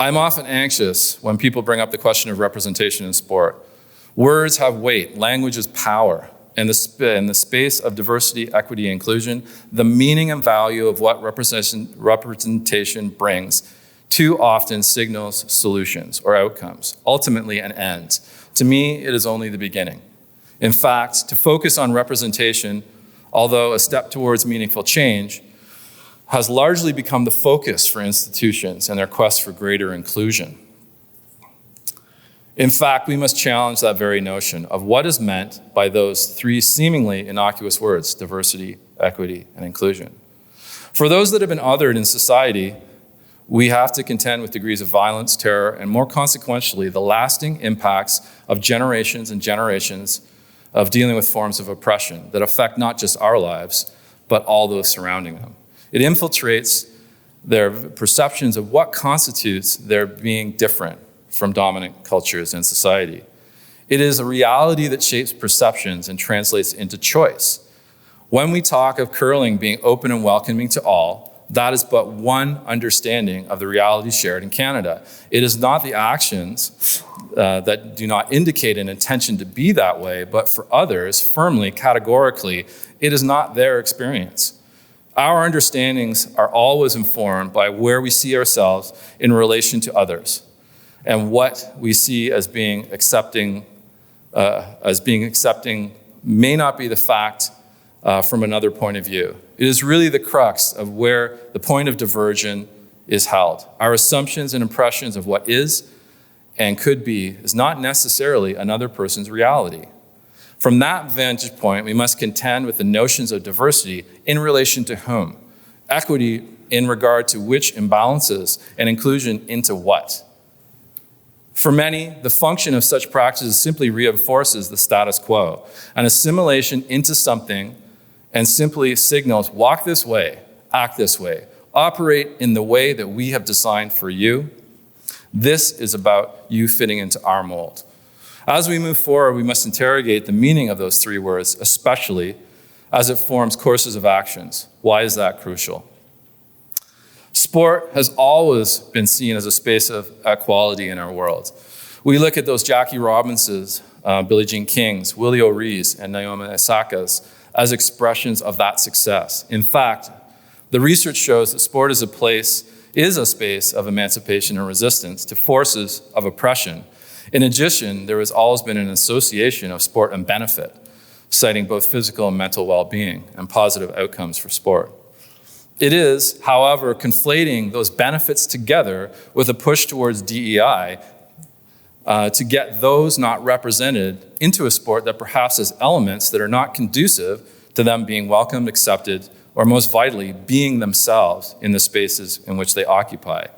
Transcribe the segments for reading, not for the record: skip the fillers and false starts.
I'm often anxious when people bring up the question of representation in sport. Words have weight, language is power. In the space of diversity, equity, and inclusion, the meaning and value of what representation brings too often signals solutions or outcomes, ultimately an end. To me, it is only the beginning. In fact, to focus on representation, although a step towards meaningful change, has largely become the focus for institutions and their quest for greater inclusion. In fact, we must challenge that very notion of what is meant by those three seemingly innocuous words: diversity, equity, and inclusion. For those that have been othered in society, we have to contend with degrees of violence, terror, and more consequentially, the lasting impacts of generations and generations of dealing with forms of oppression that affect not just our lives, but all those surrounding them. It infiltrates their perceptions of what constitutes their being different from dominant cultures in society. It is a reality that shapes perceptions and translates into choice. When we talk of curling being open and welcoming to all, that is but one understanding of the reality shared in Canada. It is not the actions that do not indicate an intention to be that way, but for others, firmly, categorically, it is not their experience. Our understandings are always informed by where we see ourselves in relation to others, and what we see as being accepting may not be the fact from another point of view. It is really the crux of where the point of diversion is held. Our assumptions and impressions of what is and could be is not necessarily another person's reality. From that vantage point, we must contend with the notions of diversity in relation to whom, equity in regard to which imbalances, and inclusion into what. For many, the function of such practices simply reinforces the status quo, an assimilation into something, and simply signals, walk this way, act this way, operate in the way that we have designed for you. This is about you fitting into our mold. As we move forward, we must interrogate the meaning of those three words, especially as it forms courses of actions. Why is that crucial? Sport has always been seen as a space of equality in our world. We look at those Jackie Robinsons, Billie Jean Kings, Willie O'Rees, and Naomi Osaka's as expressions of that success. In fact, the research shows that sport is a space of emancipation and resistance to forces of oppression. In addition, there has always been an association of sport and benefit, citing both physical and mental well-being and positive outcomes for sport. It is, however, conflating those benefits together with a push towards DEI to get those not represented into a sport that perhaps has elements that are not conducive to them being welcomed, accepted, or most vitally, being themselves in the spaces in which they occupy.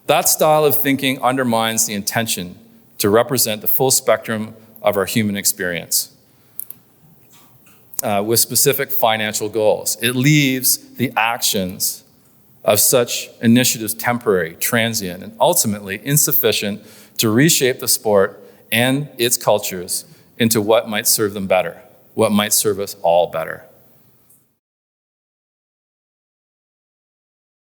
That style of thinking undermines the intention to represent the full spectrum of our human experience with specific financial goals. It leaves the actions of such initiatives temporary, transient, and ultimately insufficient to reshape the sport and its cultures into what might serve them better, what might serve us all better.